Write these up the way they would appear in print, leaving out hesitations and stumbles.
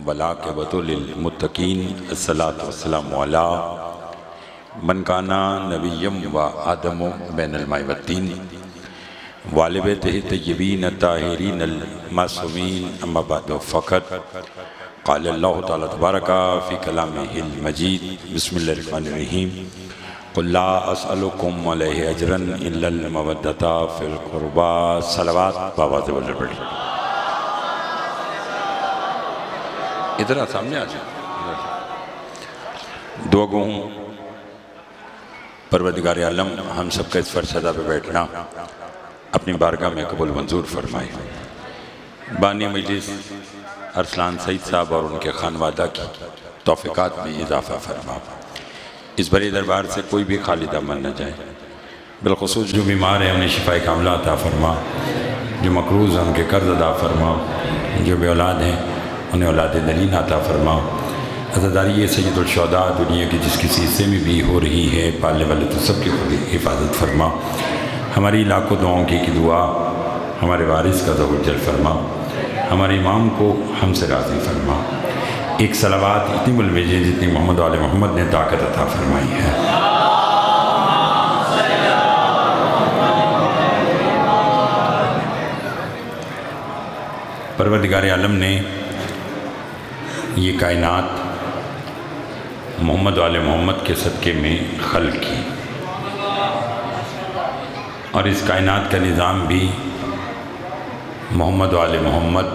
والعاقبۃ للمتقین الصلاۃ والسلام علی من کان نبیم و آدم بین الماء والطین وآل بیتہ الطیبین الطاہرین المعصومین اما بعد فقط قال اللہ تعالیٰ تبارک فی کلامہ المجید بسم اللہ الرحمن الرحیم قل لا اسألکم علیہ اجرا الا المودۃ فی القربى صلوات بآواز بلند پڑھی ادھر سامنے آ جائیں دعا گو ہوں پروردگار عالم ہم سب کا اس فرشدہ پہ بیٹھنا اپنی بارگاہ میں قبول منظور فرمائے۔ بانی مجلس ارسلان سعید صاحب اور ان کے خانوادہ کی توفیقات میں اضافہ فرما، اس بڑے دربار سے کوئی بھی خالی دامن نہ جائے، بالخصوص جو بیمار ہیں انہیں شفاء کاملہ عطا فرما، جو مقروض ہیں ان کے قرض ادا فرما، جو بے اولاد ہیں انہیں اولاد نرین عطا فرما۔ عزاداری سید الشہداء دنیا کی جس کسی حصے میں بھی ہو رہی ہے پالنے والے تو سب کی خود حفاظت فرما، ہماری لاکھوں دعاؤں کی دعا ہمارے وارث کا ظہور جل فرما، ہمارے امام کو ہم سے راضی فرما، ایک صلوات اتنی بلویجے جتنی محمد و آل محمد نے طاقت عطا فرمائی ہے۔ پروردگار عالم نے یہ کائنات محمد و آل محمد کے صدقے میں خلق کی، اور اس کائنات کا نظام بھی محمد و آل محمد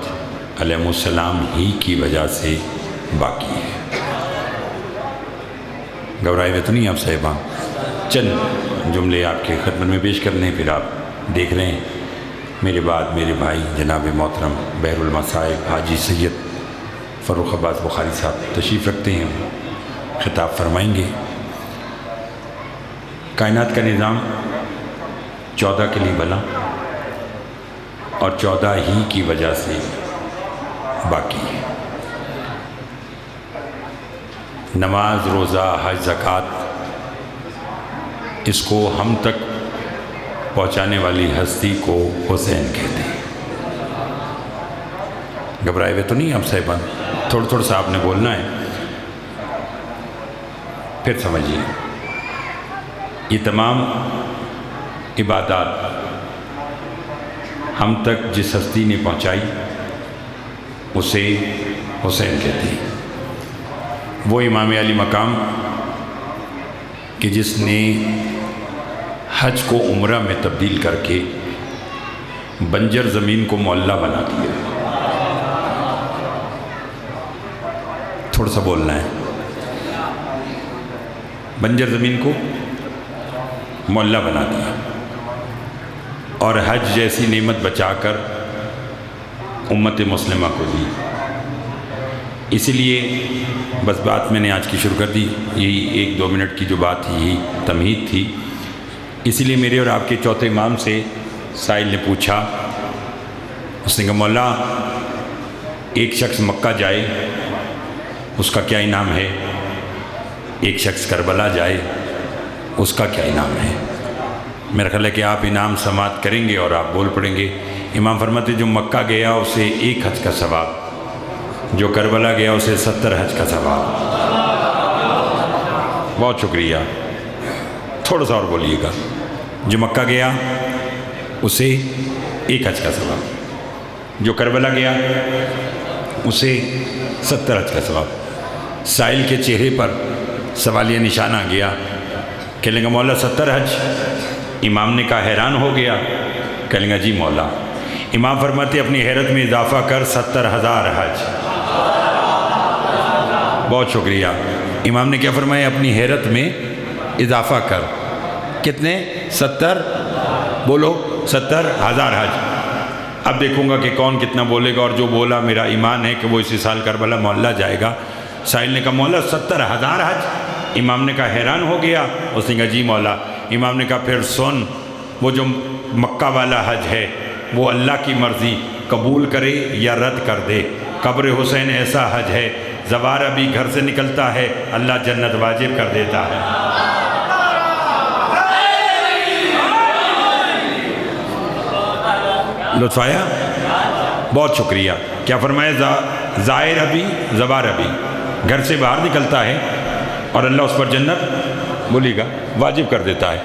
علیہ السلام ہی کی وجہ سے باقی ہے۔ گھبرائے ہوئے تو نہیں آپ صاحبان، چند جملے آپ کے خدمت میں پیش کرنے، پھر آپ دیکھ رہے ہیں میرے بعد میرے بھائی جناب محترم بحر المصائب حاجی سید فروخ عباس بخاری صاحب تشریف رکھتے ہیں، خطاب فرمائیں گے۔ کائنات کا نظام 14 کے لیے بنا اور 14 ہی کی وجہ سے باقی ہے۔ نماز، روزہ، حج، زکوٰۃ، اس کو ہم تک پہنچانے والی ہستی کو حسین کہتے ہیں۔ گھبرائے ہوئے تو نہیں آپ صاحبان، تھوڑا سا آپ نے بولنا ہے، پھر سمجھیے۔ یہ تمام عبادات ہم تک جس ہستی نے پہنچائی اسے حسین کہتے ہیں۔ وہ امام علی مقام کہ جس نے حج کو عمرہ میں تبدیل کر کے بنجر زمین کو معلیٰ بنا دیا۔ تھوڑا سا بولنا ہے، بنجر زمین کو معلیٰ بنا دیا اور حج جیسی نعمت بچا کر امت مسلمہ کو دی۔ اسی لیے بس بات میں نے آج کی شروع کر دی، یہی 1-2 منٹ کی جو بات تھی یہی تمہید تھی۔ اسی لیے میرے اور آپ کے چوتھے امام سے سائل نے پوچھا، اس نے کہا مولا ایک شخص مکہ جائے اس کا کیا انعام ہے، ایک شخص کربلا جائے اس کا کیا انعام ہے؟ میرا خیال ہے کہ آپ انعام سماعت کریں گے اور آپ بول پڑیں گے۔ امام فرماتے جو مکہ گیا اسے 1 حج کا ثواب، جو کربلا گیا اسے 70 حج کا ثواب۔ بہت شکریہ، تھوڑا سا اور بولیے گا۔ جو مکہ گیا اسے 1 حج کا ثواب، جو کربلا گیا اسے 70 حج کا ثواب۔ سائل کے چہرے پر سوالیہ نشان آ گیا، کہنے گا مولا 70 حج؟ امام نے کہا حیران ہو گیا، کہنے گا جی مولا۔ امام فرماتے اپنی حیرت میں اضافہ کر 70,000 حج۔ بہت شکریہ۔ امام نے کیا فرمایا؟ اپنی حیرت میں اضافہ کر کتنے؟ 70، بولو 70,000 حج۔ اب دیکھوں گا کہ کون کتنا بولے گا، اور جو بولا میرا ایمان ہے کہ وہ اسی سال کربلا معلیٰ جائے گا۔ سائل نے کہا مولا 70,000 حج؟ امام نے کہا حیران ہو گیا، اس نے کہا جی مولا۔ امام نے کہا پھر سن، وہ جو مکہ والا حج ہے وہ اللہ کی مرضی قبول کرے یا رد کر دے۔ قبر حسین ایسا حج ہے زوار ابھی گھر سے نکلتا ہے اللہ جنت واجب کر دیتا ہے۔ لطف آیا؟ بہت شکریہ۔ کیا فرمایا؟ زائر ابھی زوار ابھی گھر سے باہر نکلتا ہے اور اللہ اس پر جنت بولیے گا واجب کر دیتا ہے۔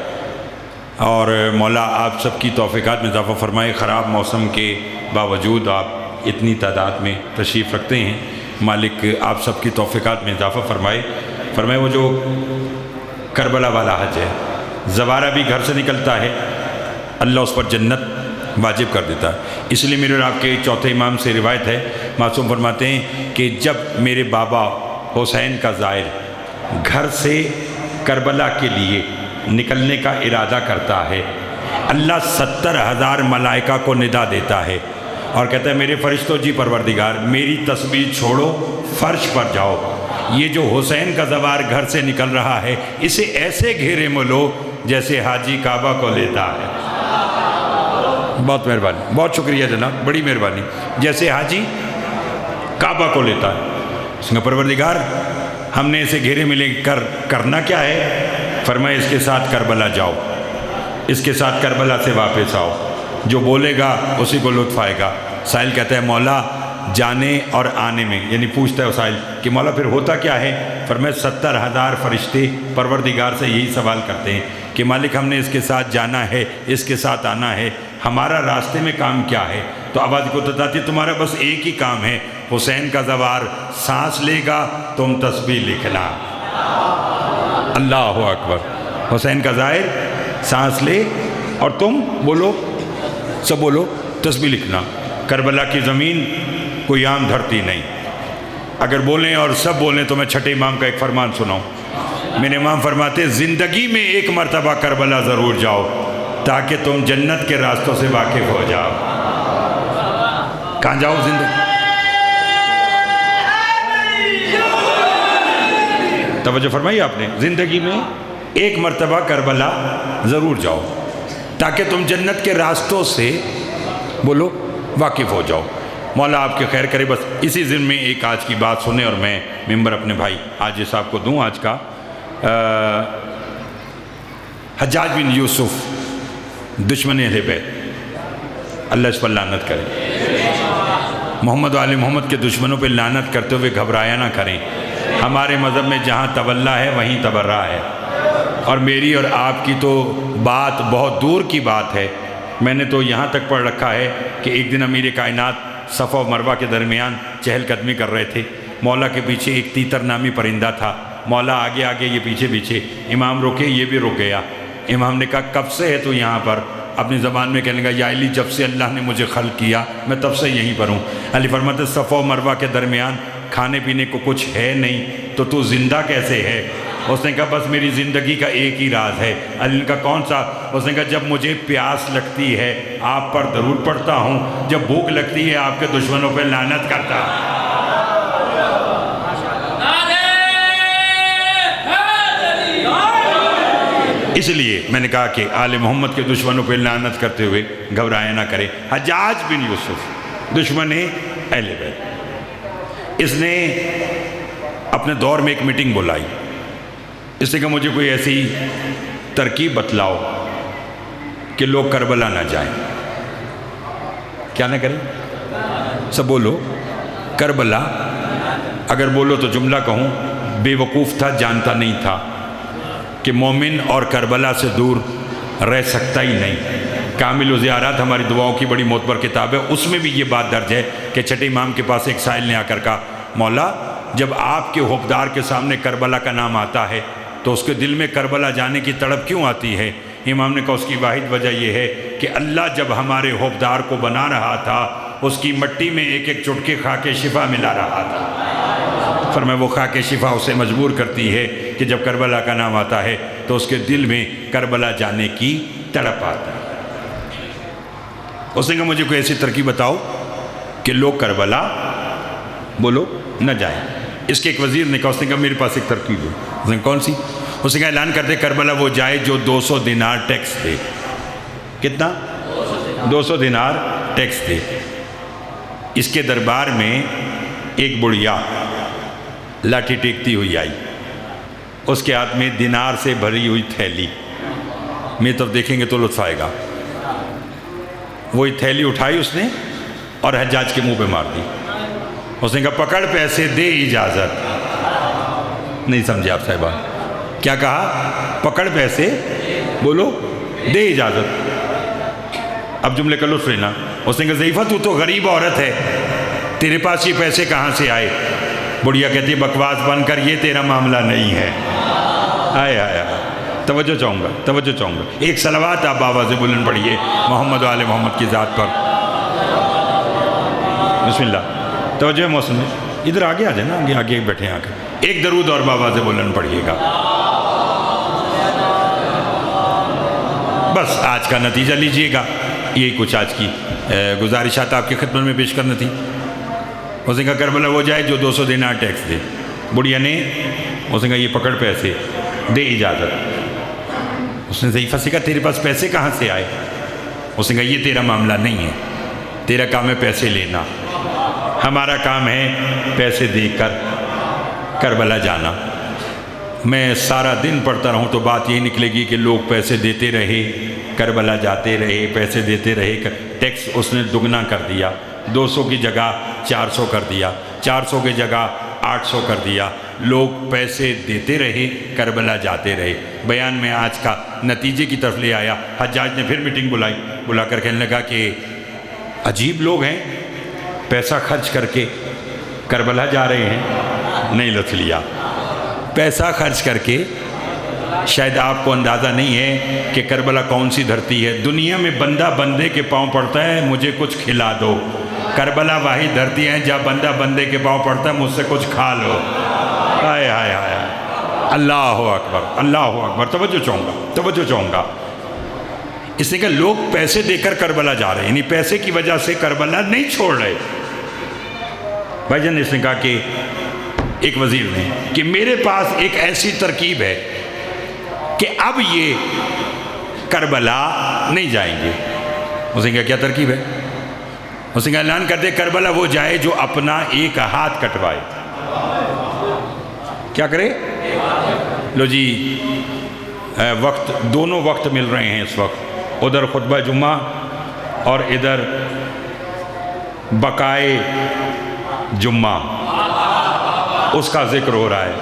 اور مولا آپ سب کی توفیقات میں اضافہ فرمائے، خراب موسم کے باوجود آپ اتنی تعداد میں تشریف رکھتے ہیں، مالک آپ سب کی توفیقات میں اضافہ فرمائے وہ جو کربلا والا حج ہے، زوارہ بھی گھر سے نکلتا ہے، اللہ اس پر جنت واجب کر دیتا ہے۔ اس لیے میرے اور آپ کے چوتھے امام سے روایت ہے، معصوم فرماتے ہیں کہ جب میرے بابا حسین کا زائر گھر سے کربلا کے لیے نکلنے کا ارادہ کرتا ہے، اللہ 70,000 ملائکہ کو ندا دیتا ہے اور کہتا ہے میرے فرشتوں جی پروردگار میری تسبیح چھوڑو، فرش پر جاؤ، یہ جو حسین کا زوار گھر سے نکل رہا ہے اسے ایسے گھیرے میں لو جیسے حاجی کعبہ کو لیتا ہے۔ بہت مہربانی، بہت شکریہ جناب، بڑی مہربانی، جیسے حاجی کعبہ کو لیتا ہے۔ اس نے پروردگار ہم نے اسے گھیرے میں لے کر کرنا کیا ہے؟ فرمائے اس کے ساتھ کربلا جاؤ، اس کے ساتھ کربلا سے واپس آؤ، جو بولے گا اسی کو لطف آئے گا۔ سائل کہتا ہے مولا جانے اور آنے میں، یعنی پوچھتا ہے سائل کہ مولا پھر ہوتا کیا ہے؟ فرمائے 70,000 فرشتے پروردگار سے یہی سوال کرتے ہیں کہ مالک ہم نے اس کے ساتھ جانا ہے، اس کے ساتھ آنا ہے، ہمارا راستے میں کام کیا ہے؟ تو آواز کو بتاتی تمہارا بس ایک ہی کام ہے، حسین کا زوار سانس لے گا تم تسبیح لکھنا۔ اللہ اکبر، حسین کا زائر سانس لے اور تم بولو، سب بولو تسبیح لکھنا۔ کربلا کی زمین کوئی عام دھرتی نہیں، اگر بولیں اور سب بولیں تو میں چھٹے امام کا ایک فرمان سناؤں۔ میرے امام فرماتے زندگی میں ایک مرتبہ کربلا ضرور جاؤ تاکہ تم جنت کے راستوں سے واقف ہو جاؤ۔ کہاں جاؤ؟ زندگی، توجہ فرمائی آپ نے، زندگی میں ایک مرتبہ کربلا ضرور جاؤ تاکہ تم جنت کے راستوں سے بولو واقف ہو جاؤ۔ مولا آپ کے خیر کرے۔ بس اسی ضمن میں ایک آج کی بات سنیں اور میں ممبر اپنے بھائی حاجی صاحب کو دوں آج کا۔ حجاج بن یوسف دشمن اہل بیت، اللہ اس پر لعنت کرے۔ محمد و آل محمد کے دشمنوں پہ لعنت کرتے ہوئے گھبرایا نہ کریں۔ ہمارے مذہب میں جہاں تولا ہے وہیں تبرہ ہے، اور میری اور آپ کی تو بات بہت دور کی بات ہے۔ میں نے تو یہاں تک پڑھ رکھا ہے کہ ایک دن امیر کائنات صفا و مروہ کے درمیان چہل قدمی کر رہے تھے، مولا کے پیچھے ایک تیتر نامی پرندہ تھا، مولا آگے آگے یہ پیچھے پیچھے، امام رکے یہ بھی رک گیا۔ امام نے کہا کب سے ہے تو یہاں پر؟ اپنی زبان میں کہنے لگا یا علی جب سے اللہ نے مجھے خلق کیا میں تب سے یہیں پر ہوں۔ علی فرماتے صفا و مروہ کے درمیان کھانے پینے کو کچھ ہے نہیں تو زندہ کیسے ہے؟ اس نے کہا بس میری زندگی کا ایک ہی راز ہے۔ علی نے کہا کون سا؟ اس نے کہا جب مجھے پیاس لگتی ہے آپ پر درود پڑھتا ہوں، جب بھوک لگتی ہے آپ کے دشمنوں پہ لعنت کرتا ہوں۔ اس لیے میں نے کہا کہ آل محمد کے دشمنوں پہ لعنت کرتے ہوئے گھبرایا نہ کرے۔ حجاج بن یوسف دشمن اہل بیت، اس نے اپنے دور میں ایک میٹنگ بلائی۔ اس نے کہا مجھے کوئی ایسی ترکیب بتلاؤ کہ لوگ کربلا نہ جائیں۔ کیا نہ کریں؟ سب بولو کربلا۔ اگر بولو تو جملہ کہوں، بے وقوف تھا، جانتا نہیں تھا کہ مومن اور کربلا سے دور رہ سکتا ہی نہیں۔ کامل و زیارات ہماری دعاؤں کی بڑی معتبر کتاب ہے، اس میں بھی یہ بات درج ہے کہ چھٹے امام کے پاس ایک سائل نے آ کر کہا مولا جب آپ کے حکمدار کے سامنے کربلا کا نام آتا ہے تو اس کے دل میں کربلا جانے کی تڑپ کیوں آتی ہے؟ امام نے کہا اس کی واحد وجہ یہ ہے کہ اللہ جب ہمارے حکمدار کو بنا رہا تھا اس کی مٹی میں ایک ایک چٹکے خاک شفا ملا رہا تھا۔ فرمایا وہ خاک شفا اسے مجبور کرتی ہے کہ جب کربلا کا نام آتا ہے تو اس کے دل میں کربلا جانے کی تڑپ آتا ہے۔ اس نے کہا مجھے کوئی ایسی ترکیب بتاؤ کہ لوگ کربلا بولو نہ جائیں۔ اس کے ایک وزیر نے کہا، اس نے کہا میرے پاس ایک ترکیب ہے۔ اس نے کہا کون سی؟ اس نے کہا اعلان کر دے کربلا وہ جائے جو 200 دینار ٹیکس دے۔ کتنا؟ 200 دینار ٹیکس دے۔ اس کے دربار میں ایک بڑھیا لاٹھی ٹیکتی ہوئی آئی، اس کے ہاتھ میں دینار سے بھری ہوئی تھیلی، میری طرف دیکھیں گے تو لطف آئے گا۔ وہی تھیلی اٹھائی اس نے اور حجاج کے منہ پہ مار دی۔ اس نے کہا پکڑ پیسے دے اجازت. نہیں سمجھے آپ صاحبہ؟ کیا کہا؟ پکڑ پیسے، بولو دے اجازت. اب جملے کا لطف لینا. اس نے کہا ضعیفہ تو غریب عورت ہے، تیرے پاس یہ پیسے کہاں سے آئے؟ بڑھیا کہتی بکواس بند کر، یہ تیرا معاملہ نہیں ہے. آئے آئے آئے. توجہ چاہوں گا، توجہ چاہوں گا. ایک صلوات آپ آواز بلند پڑھیے محمد و آل محمد کی ذات پر. بسم اللہ. توجہ ہے محسن میں، ادھر آگے آ جائے نا، آگے آگے بیٹھے آ کر ایک درود اور آواز بلند پڑھیے گا. بس آج کا نتیجہ لیجئے گا. یہی کچھ آج کی گزارشات آپ کی خدمت میں پیش کرنا تھی. اس نے کہا کربلا وہ جائے جو 200 دینار ٹیکس دے. بڑھیا نے اس نے کہا یہ پکڑ پیسے دے اجازت. اس نے ضعیفہ سے کہا تیرے پاس پیسے کہاں سے آئے؟ اس نے کہا یہ تیرا معاملہ نہیں ہے، تیرا کام ہے پیسے لینا، ہمارا کام ہے پیسے دے کر کربلا جانا. میں سارا دن پڑھتا رہوں تو بات یہی نکلے گی کہ لوگ پیسے دیتے رہے، کربلا جاتے رہے، پیسے دیتے رہے. ٹیکس اس نے دگنا کر دیا، 200 کی جگہ 400 کر دیا، 400 کی جگہ 800 کر دیا. لوگ پیسے دیتے رہے، کربلا جاتے رہے. بیان میں آج کا نتیجے کی طرف لے آیا. حجاج نے پھر میٹنگ بلا کر کہنے لگا کہ عجیب لوگ ہیں، پیسہ خرچ کر کے کربلا جا رہے ہیں. نہیں لطف لیا. پیسہ خرچ کر کے، شاید آپ کو اندازہ نہیں ہے کہ کربلا کون سی دھرتی ہے. دنیا میں بندہ بندے کے پاؤں پڑتا ہے مجھے کچھ کھلا دو. کربلا واحد دھرتی ہے جہاں بندہ بندے کے پاؤں پڑتا ہے مجھ سے کچھ کھا لو. ہائے ہائے ہائے. اللہ اکبر، اللہ اکبر. توجہ چاہوں گا، توجہ چاہوں گا. اس نے کہا لوگ پیسے دے کر کربلا جا رہے ہیں، یعنی پیسے کی وجہ سے کربلا نہیں چھوڑ رہے. بھائی جان اس نے کہا کہ ایک وزیر نے کہ میرے پاس ایک ایسی ترکیب ہے کہ اب یہ کربلا نہیں جائیں گے. اس نے کہا کیا ترکیب ہے؟ اس نے کہا اعلان کر دے کربلا وہ جائے جو اپنا ایک ہاتھ کٹوائے. کیا کرے؟ لو جی وقت، دونوں وقت مل رہے ہیں اس وقت. ادھر خطبہ جمعہ اور ادھر بقائے جمعہ، اس کا ذکر ہو رہا ہے.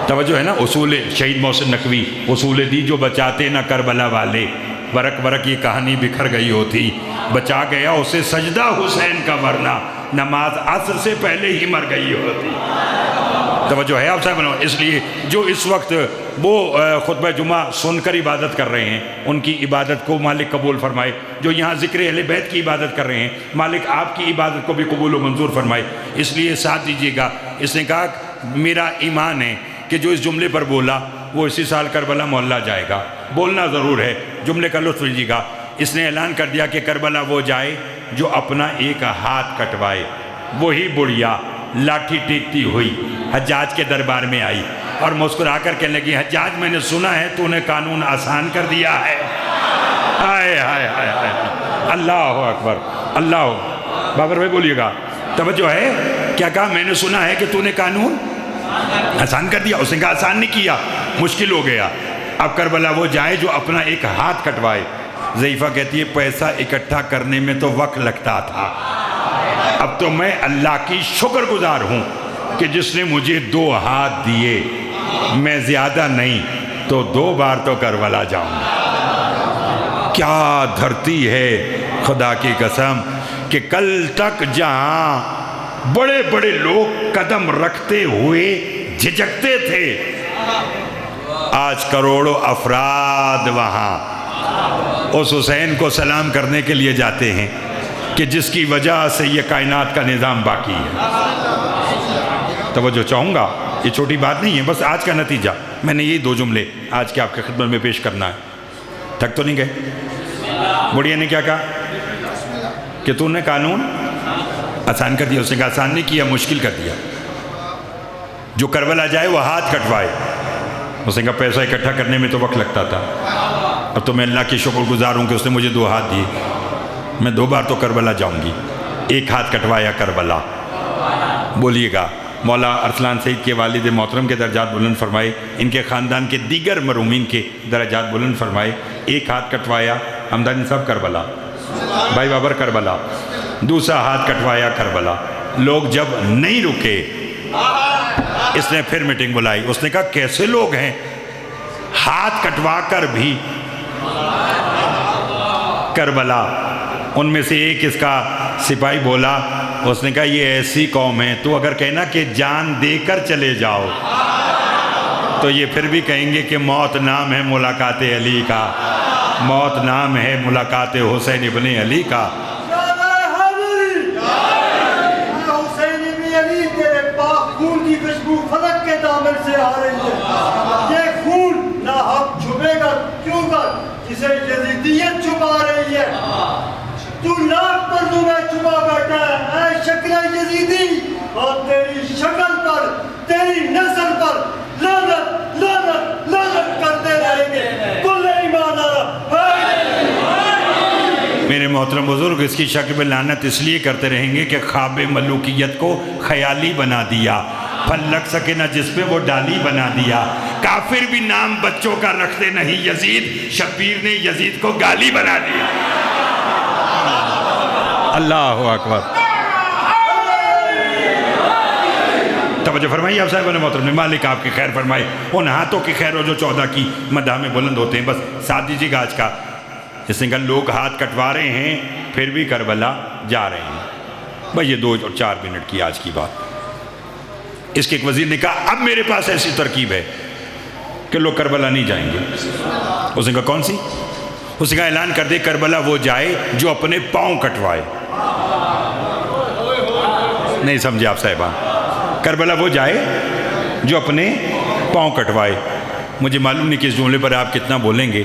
توجہ ہے نا. اصول شہید محسن نقوی، اصول دی جو بچاتے نہ کربلا والے، ورق ورق یہ کہانی بکھر گئی ہوتی. بچا گیا اسے سجدہ حسین کا، ورنہ نماز عصر سے پہلے ہی مر گئی ہوتی. توجہ ہے آپ صاحب. اس لیے جو اس وقت وہ خطبہ جمعہ سن کر عبادت کر رہے ہیں ان کی عبادت کو مالک قبول فرمائے. جو یہاں ذکر اہل بیت کی عبادت کر رہے ہیں مالک آپ کی عبادت کو بھی قبول و منظور فرمائے. اس لیے ساتھ دیجیے گا. اس نے کہا میرا ایمان ہے کہ جو اس جملے پر بولا وہ اسی سال کربلا محلہ جائے گا. بولنا ضرور ہے، جملے کا لطف لیجیے گا. اس نے اعلان کر دیا کہ کربلا وہ جائے جو اپنا ایک ہاتھ کٹوائے. وہی بڑھیا لاٹھی ٹیکتی ہوئی حجاج کے دربار میں آئی اور مسکرا کر کہنے لگی حجاج میں نے سنا ہے تو نے قانون آسان کر دیا ہے. ہائے ہائے ہائے ہائے. اللہ اکبر. اللہ. بابر بھائی بولیے گا. توجہ ہے. کیا کہا؟ میں نے سنا ہے کہ تو نے قانون آسان کر دیا. اس نے کہا آسان نہیں کیا، مشکل ہو گیا. اب کربلا وہ جائے جو اپنا ایک ہاتھ کٹوائے. ضعیفہ کہتی ہے پیسہ اکٹھا کرنے میں تو وقت لگتا تھا، اب تو میں اللہ کی شکر گزار ہوں کہ جس نے مجھے 2 ہاتھ دیے. میں زیادہ نہیں تو 2 بار تو کربلا جاؤں گا. کیا دھرتی ہے خدا کی قسم کہ کل تک جہاں بڑے بڑے لوگ قدم رکھتے ہوئے جھجکتے تھے، آج کروڑوں افراد وہاں اس حسین کو سلام کرنے کے لیے جاتے ہیں کہ جس کی وجہ سے یہ کائنات کا نظام باقی ہے. توجہ چاہوں گا. یہ چھوٹی بات نہیں ہے، بس آج کا نتیجہ میں نے یہی 2 جملے آج کے آپ کے خدمت میں پیش کرنا ہے. تھک تو نہیں گئے؟ بڑھیا نے کیا کہا کہ تو نے قانون آسان کر دیا. اس نے کہا آسان نہیں کیا، مشکل کر دیا. جو کربلا جائے وہ ہاتھ کٹوائے. اس نے کہا پیسہ اکٹھا کرنے میں تو وقت لگتا تھا، اب تو میں اللہ کی شکر گزار ہوں کہ اس نے مجھے 2 ہاتھ دیے. میں 2 بار تو کربلا جاؤں گی. ایک ہاتھ کٹوایا کربلا. بولیے گا. مولا ارسلان سعید کے والد محترم کے درجات بلند فرمائے، ان کے خاندان کے دیگر مرحومین کے درجات بلند فرمائے. ایک ہاتھ کٹوایا ہمدانی صاحب کربلا، بھائی بابر کربلا. دوسرا ہاتھ کٹوایا کربلا. لوگ جب نہیں رکے اس نے پھر میٹنگ بلائی. اس نے کہا کیسے لوگ ہیں ہاتھ کٹوا کر بھی کربلا. ان میں سے ایک اس کا سپاہی بولا, اس نے کہا یہ ایسی قوم ہے, تو اگر کہنا کہ جان دے کر چلے جاؤ تو یہ پھر بھی کہیں گے کہ موت نام ہے ملاقات علی کا, موت نام ہے ملاقات حسین ابن علی کا. حسین ابن علی تیرے پاک خون کی خوشبو فلک کے دامن سے آ رہی ہے. یہ خون نہ حق چھپے گا کیوں کر جسے یزیدیت چھپا رہی ہے. تو لاکھ پردوں میں چھپا بیٹھا ہے اے شکل یزیدی, اور تیری شکل پر تیری نسل پر لعنت لعنت لعنت کرتے رہیں گے. کل ایمان میرے محترم بزرگ, اس کی شکل میں لعنت اس لیے کرتے رہیں گے کہ خواب ملوکیت کو خیالی بنا دیا, پھل لگ سکے نہ جس پہ وہ ڈالی بنا دیا. کافر بھی نام بچوں کا رکھتے نہیں یزید, شبیر نے یزید کو گالی بنا دیا. اللہ اکبر. توجہ فرمائیے آپ صاحب محترم نے, مالک آپ کی خیر فرمائے. ان ہاتھوں کی خیر ہو جو 14 کی مدح میں بلند ہوتے ہیں. بس ساتھ دیجیے گا آج کا. جس نے کہا لوگ ہاتھ کٹوا رہے ہیں پھر بھی کربلا جا رہے ہیں. بھئی یہ 2 اور 4 منٹ کی آج کی بات. اس کے ایک وزیر نے کہا اب میرے پاس ایسی ترکیب ہے کہ لوگ کربلا نہیں جائیں گے. اس نے کہا کون سی؟ اس نے کہا اعلان کر دے کربلا وہ جائے جو اپنے پاؤں کٹوائے. نہیں سمجھے آپ صاحبان, کربلا وہ جائے جو اپنے پاؤں کٹوائے. مجھے معلوم نہیں کہ اس جملے پر آپ کتنا بولیں گے,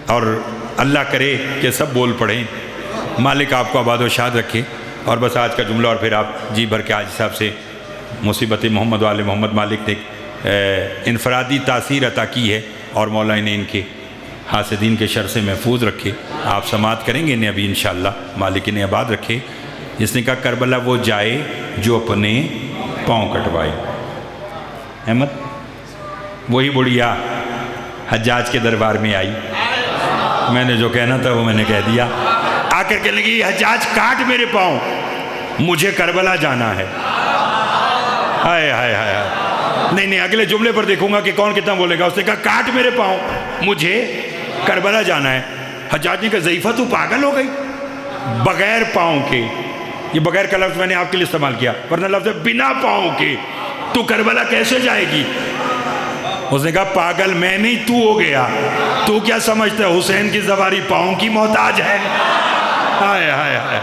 اور اللہ کرے کہ سب بول پڑیں. مالک آپ کو آباد و شاد رکھے. اور بس آج کا جملہ, اور پھر آپ جی بھر کے آج صاحب سے مصیبت محمد والے محمد مالک نے انفرادی تاثیر عطا کی ہے, اور مولا انہیں ان کے حاسدین کے شر سے محفوظ رکھے. آپ سماعت کریں گے انہیں ابھی انشاءاللہ, مالک انہیں آباد رکھے. جس نے کہا کربلا وہ جائے جو اپنے پاؤں کٹوائے. احمد وہی بڑھیا حجاج کے دربار میں آئی, میں نے جو کہنا تھا وہ میں نے کہہ دیا. آ کر کہنے لگی حجاج کاٹ میرے پاؤں, مجھے کربلا جانا ہے. ہائے ہائے ہائے, نہیں اگلے جملے پر دیکھوں گا کہ کون کتنا بولے گا. اس نے کہا کاٹ میرے پاؤں, مجھے کربلا جانا ہے. حجاج نے کہا ضعیفہ تو پاگل ہو گئی, بغیر پاؤں کے, یہ بغیر کا لفظ میں نے آپ کے لیے استعمال کیا, ورنہ لفظ ہے بنا پاؤں کے, تو کربلا کیسے جائے گی؟ اس نے کہا پاگل میں نہیں, تو ہو گیا. تو کیا سمجھتا ہے حسین کی زواری پاؤں کی محتاج ہے؟ ہائے ہائے ہائے,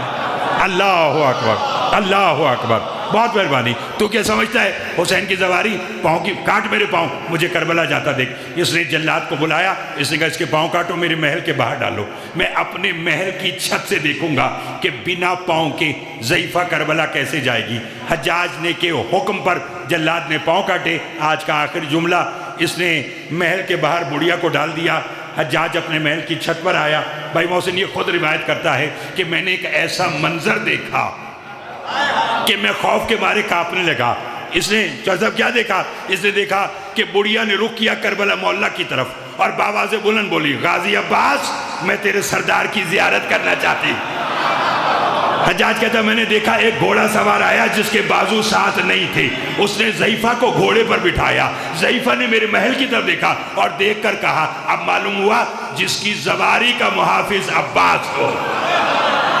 اللہ اکبر اللہ اکبر, بہت مہربانی. تو کیا سمجھتا ہے حسین کی زواری پاؤں کی؟ کاٹ میرے پاؤں, مجھے کربلا جاتا دیکھ. اس نے جلاد کو بلایا, اس نے کہا اس کے پاؤں کاٹو, میرے محل کے باہر ڈالو. میں اپنے محل کی چھت سے دیکھوں گا کہ بنا پاؤں کے ضعیفہ کربلا کیسے جائے گی. حجاج نے کے حکم پر جلاد نے پاؤں کاٹے. آج کا آخری جملہ, اس نے محل کے باہر بڑھیا کو ڈال دیا. حجاج اپنے محل کی چھت پر آیا. بھائی محسن یہ خود روایت کرتا ہے کہ میں نے ایک ایسا منظر دیکھا کہ میں خوف کے مارے کانپنے لگا. اس نے صاحب کیا دیکھا؟ اس نے دیکھا کہ بڑھیا نے رخ کیا کربلا مولا کی طرف, اور بآواز بلند بولی غازی عباس میں تیرے سردار کی زیارت کرنا چاہتی. حجاج کہتا میں نے دیکھا ایک گھوڑا سوار آیا جس کے بازو ساتھ نہیں تھے. اس نے ضعیفہ کو گھوڑے پر بٹھایا. ضعیفہ نے میرے محل کی طرف دیکھا اور دیکھ کر کہا اب معلوم ہوا جس کی زواری کا محافظ عباس ہو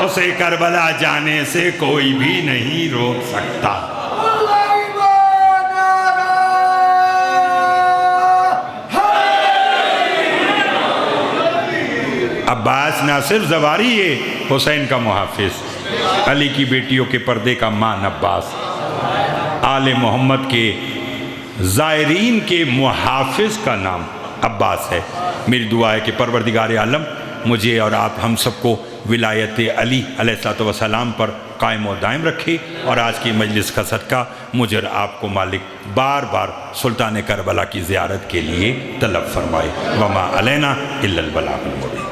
اسے کربلا جانے سے کوئی بھی نہیں روک سکتا. عباس نہ صرف زواری ہے, حسین کا محافظ, علی کی بیٹیوں کے پردے کا مان عباس, آل محمد کے زائرین کے محافظ کا نام عباس ہے. میری دعا ہے کہ پروردگار عالم مجھے اور آپ ہم سب کو ولایت علی علیہ السلام پر قائم و دائم رکھے, اور آج کی مجلس کا صدقہ مجھے اور آپ کو مالک بار بار سلطان کربلا کی زیارت کے لیے طلب فرمائے. وما علینا الا البلاغ المبین.